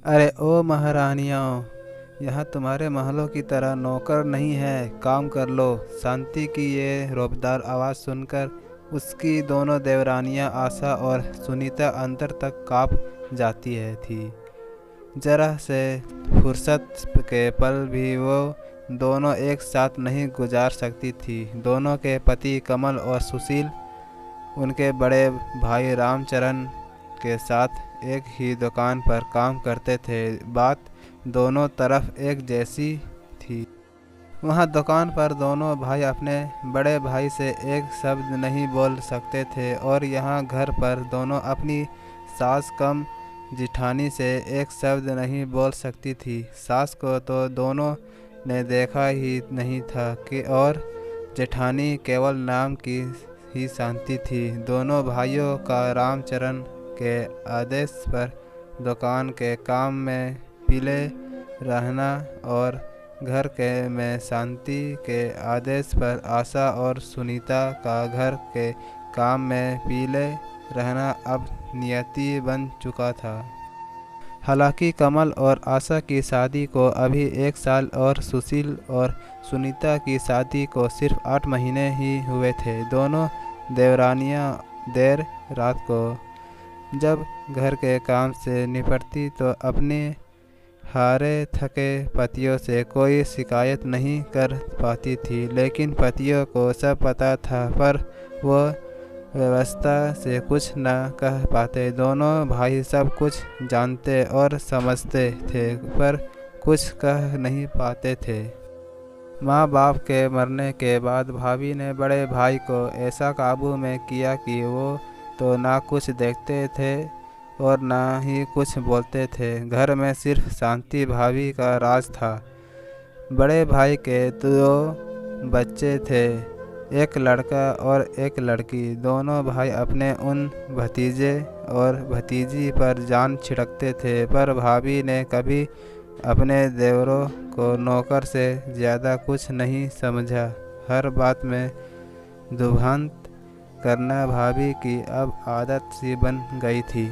अरे ओ महारानियों, यहाँ तुम्हारे महलों की तरह नौकर नहीं है, काम कर लो। शांति की ये रौबदार आवाज़ सुनकर उसकी दोनों देवरानियाँ आशा और सुनीता अंदर तक काँप जाती है थी। जरा से फुर्सत के पल भी वो दोनों एक साथ नहीं गुजार सकती थी। दोनों के पति कमल और सुशील उनके बड़े भाई रामचरण के साथ एक ही दुकान पर काम करते थे। बात दोनों तरफ एक जैसी थी। वहाँ दुकान पर दोनों भाई अपने बड़े भाई से एक शब्द नहीं बोल सकते थे और यहाँ घर पर दोनों अपनी सास कम जिठानी से एक शब्द नहीं बोल सकती थी। सास को तो दोनों ने देखा ही नहीं था कि और जेठानी केवल नाम की ही शांति थी। दोनों भाइयों का रामचरण के आदेश पर दुकान के काम में पीले रहना और घर के में शांति के आदेश पर आशा और सुनीता का घर के काम में पीले रहना अब नियति बन चुका था। हालांकि कमल और आशा की शादी को अभी 1 साल और सुशील और सुनीता की शादी को सिर्फ 8 महीने ही हुए थे। दोनों देवरानियां देर रात को जब घर के काम से निपटती तो अपने हारे थके पतियों से कोई शिकायत नहीं कर पाती थी, लेकिन पतियों को सब पता था पर वो व्यवस्था से कुछ न कह पाते। दोनों भाई सब कुछ जानते और समझते थे पर कुछ कह नहीं पाते थे। माँ बाप के मरने के बाद भाभी ने बड़े भाई को ऐसा काबू में किया कि वो तो ना कुछ देखते थे और ना ही कुछ बोलते थे। घर में सिर्फ शांति भाभी का राज था। बड़े भाई के 2 बच्चे थे, एक लड़का और एक लड़की। दोनों भाई अपने उन भतीजे और भतीजी पर जान छिड़कते थे पर भाभी ने कभी अपने देवरों को नौकर से ज़्यादा कुछ नहीं समझा। हर बात में दुभांत करना भाभी की अब आदत सी बन गई थी।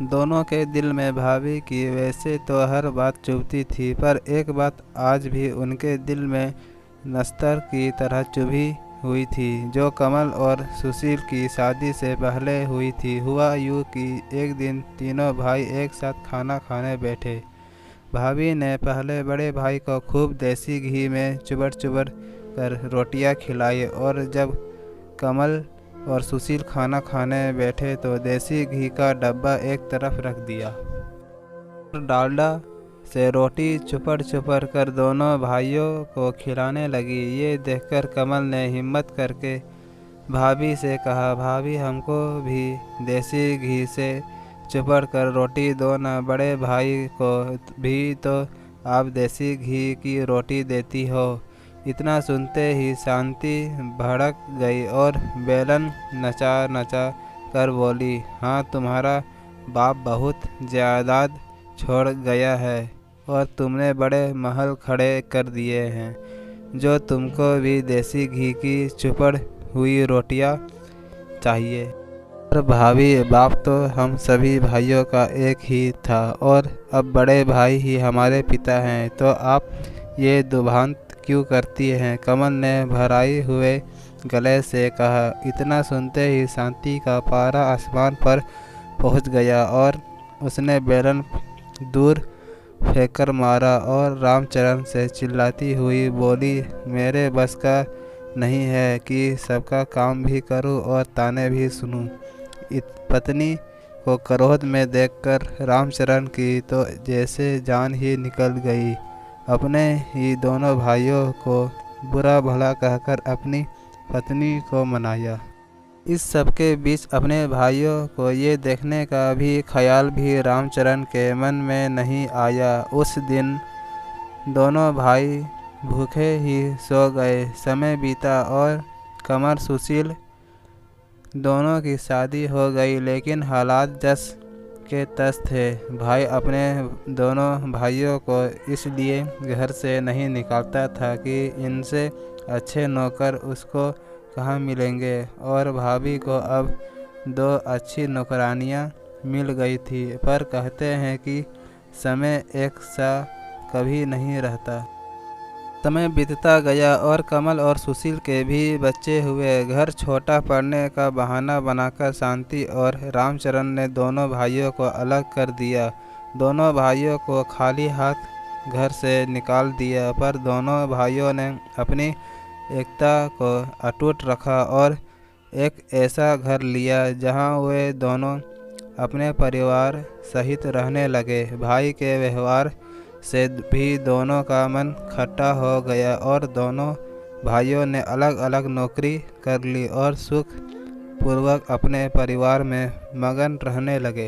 दोनों के दिल में भाभी की वैसे तो हर बात चुभती थी पर एक बात आज भी उनके दिल में नस्तर की तरह चुभी हुई थी, जो कमल और सुशील की शादी से पहले हुई थी। हुआ यूँ कि एक दिन तीनों भाई एक साथ खाना खाने बैठे। भाभी ने पहले बड़े भाई को खूब देसी घी में चुबड़ चुबड़ कर रोटियां खिलाई और जब कमल और सुशील खाना खाने बैठे तो देसी घी का डब्बा एक तरफ रख दिया। डालडा से रोटी चुपड़ चुपड़ कर दोनों भाइयों को खिलाने लगी। ये देखकर कमल ने हिम्मत करके भाभी से कहा, भाभी हमको भी देसी घी से चुपड़ कर रोटी दो ना। बड़े भाई को भी तो आप देसी घी की रोटी देती हो। इतना सुनते ही शांति भड़क गई और बेलन नचा नचा कर बोली, हाँ तुम्हारा बाप बहुत जायदाद छोड़ गया है और तुमने बड़े महल खड़े कर दिए हैं, जो तुमको भी देसी घी की चुपड़ हुई रोटियां चाहिए। और भाभी बाप तो हम सभी भाइयों का एक ही था और अब बड़े भाई ही हमारे पिता हैं, तो आप ये दुभांत क्यों करती हैं? कमल ने भराई हुए गले से कहा। इतना सुनते ही शांति का पारा आसमान पर पहुंच गया और उसने बेलन दूर फेंकर मारा और रामचरण से चिल्लाती हुई बोली, मेरे बस का नहीं है कि सबका काम भी करूं और ताने भी सुनूं। पत्नी को क्रोध में देखकर रामचरण की तो जैसे जान ही निकल गई। अपने ही दोनों भाइयों को बुरा भला कहकर अपनी पत्नी को मनाया। इस सब के बीच अपने भाइयों को ये देखने का भी ख्याल भी रामचरण के मन में नहीं आया। उस दिन दोनों भाई भूखे ही सो गए। समय बीता और कमल सुशील दोनों की शादी हो गई, लेकिन हालात जस के तस थे। भाई अपने दोनों भाइयों को इसलिए घर से नहीं निकालता था कि इनसे अच्छे नौकर उसको कहाँ मिलेंगे और भाभी को अब 2 अच्छी नौकरानियाँ मिल गई थी। पर कहते हैं कि समय एक सा कभी नहीं रहता। समय बीतता गया और कमल और सुशील के भी बच्चे हुए। घर छोटा पड़ने का बहाना बनाकर शांति और रामचरण ने दोनों भाइयों को अलग कर दिया। दोनों भाइयों को खाली हाथ घर से निकाल दिया, पर दोनों भाइयों ने अपनी एकता को अटूट रखा और एक ऐसा घर लिया जहां वे दोनों अपने परिवार सहित रहने लगे। भाई के व्यवहार से भी दोनों का मन खट्टा हो गया और दोनों भाइयों ने अलग अलग नौकरी कर ली और सुख पूर्वक अपने परिवार में मगन रहने लगे।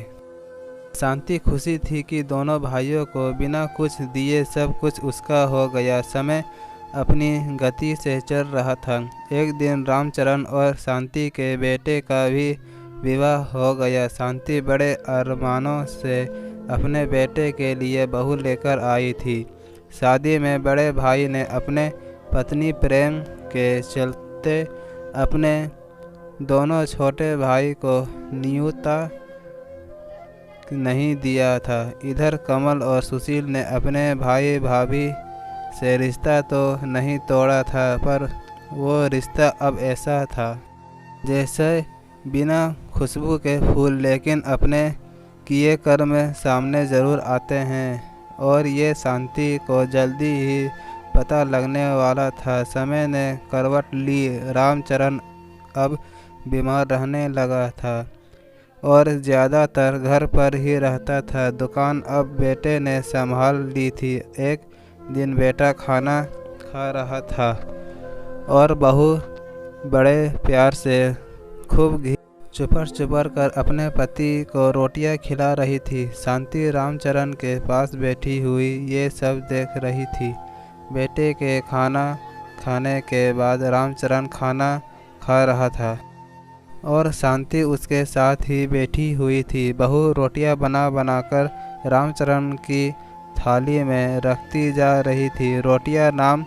शांति खुशी थी कि दोनों भाइयों को बिना कुछ दिए सब कुछ उसका हो गया। समय अपनी गति से चल रहा था। एक दिन रामचरण और शांति के बेटे का भी विवाह हो गया। शांति बड़े अरमानों से अपने बेटे के लिए बहू लेकर आई थी। शादी में बड़े भाई ने अपने पत्नी प्रेम के चलते अपने दोनों छोटे भाई को न्योता नहीं दिया था। इधर कमल और सुशील ने अपने भाई भाभी से रिश्ता तो नहीं तोड़ा था, पर वो रिश्ता अब ऐसा था जैसे बिना खुशबू के फूल लेकिन अपने किए कर्म सामने ज़रूर आते हैं। और ये शांति को जल्दी ही पता लगने वाला था। समय ने करवट ली। रामचरण अब बीमार रहने लगा था और ज़्यादातर घर पर ही रहता था। दुकान अब बेटे ने संभाल ली थी। एक दिन बेटा खाना खा रहा था और बहू बड़े प्यार से खूब घी चुपर कर अपने पति को रोटियां खिला रही थी। शांति रामचरण के पास बैठी हुई ये सब देख रही थी। बेटे के खाना खाने के बाद रामचरण खाना खा रहा था और शांति उसके साथ ही बैठी हुई थी। बहू रोटियां बनाकर रामचरण की थाली में रखती जा रही थी। रोटियां नाम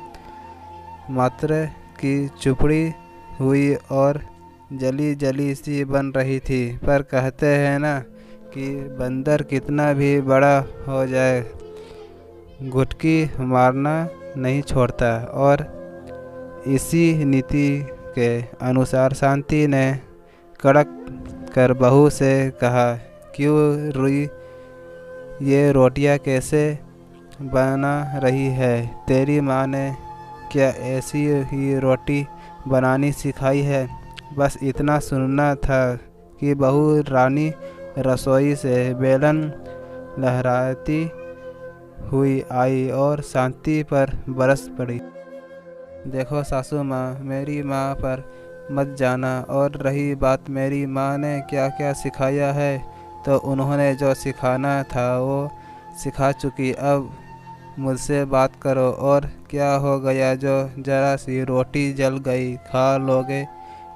मात्र की चुपड़ी हुई और जली जली सी बन रही थी, पर कहते हैं ना कि बंदर कितना भी बड़ा हो जाए घुटकी मारना नहीं छोड़ता। और इसी नीति के अनुसार शांति ने कड़क कर बहू से कहा, क्यों रुई, ये रोटियां कैसे बना रही है? तेरी माँ ने क्या ऐसी ही रोटी बनानी सिखाई है? बस इतना सुनना था कि बहू रानी रसोई से बेलन लहराती हुई आई और शांति पर बरस पड़ी। देखो सासू माँ, मेरी माँ पर मत जाना। और रही बात मेरी माँ ने क्या क्या सिखाया है, तो उन्होंने जो सिखाना था वो सिखा चुकी। अब मुझसे बात करो। और क्या हो गया जो जरा सी रोटी जल गई, खा लोगे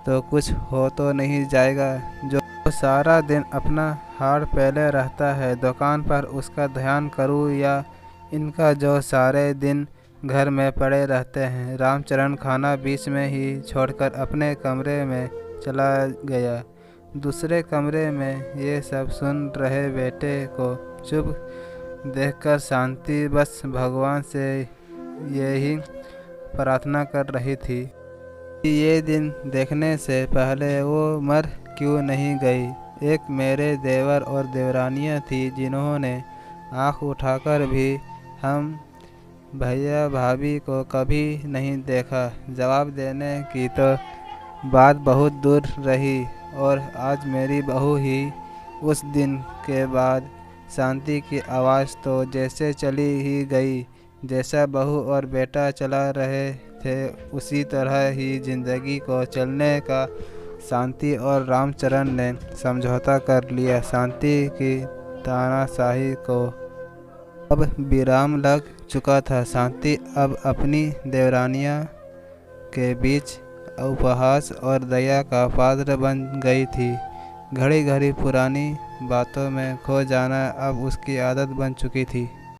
तो कुछ हो तो नहीं जाएगा? जो सारा दिन अपना हाड़ पहले रहता है दुकान पर, उसका ध्यान करूँ या इनका जो सारे दिन घर में पड़े रहते हैं? रामचरण खाना बीच में ही छोड़कर अपने कमरे में चला गया। दूसरे कमरे में ये सब सुन रहे बेटे को चुप देखकर शांति बस भगवान से यही प्रार्थना कर रही थी कि ये दिन देखने से पहले वो मर क्यों नहीं गई। एक मेरे देवर और देवरानियाँ थी जिन्होंने आँख उठाकर भी हम भैया भाभी को कभी नहीं देखा। जवाब देने की तो बात बहुत दूर रही और आज मेरी बहू ही। उस दिन के बाद शांति की आवाज़ तो जैसे चली ही गई। जैसा बहू और बेटा चला रहे थे उसी तरह ही ज़िंदगी को चलने का शांति और रामचरण ने समझौता कर लिया। शांति की तानाशाही को अब विराम लग चुका था। शांति अब अपनी देवरानियाँ के बीच उपहास और दया का पात्र बन गई थी। घड़ी घड़ी पुरानी बातों में खो जाना अब उसकी आदत बन चुकी थी।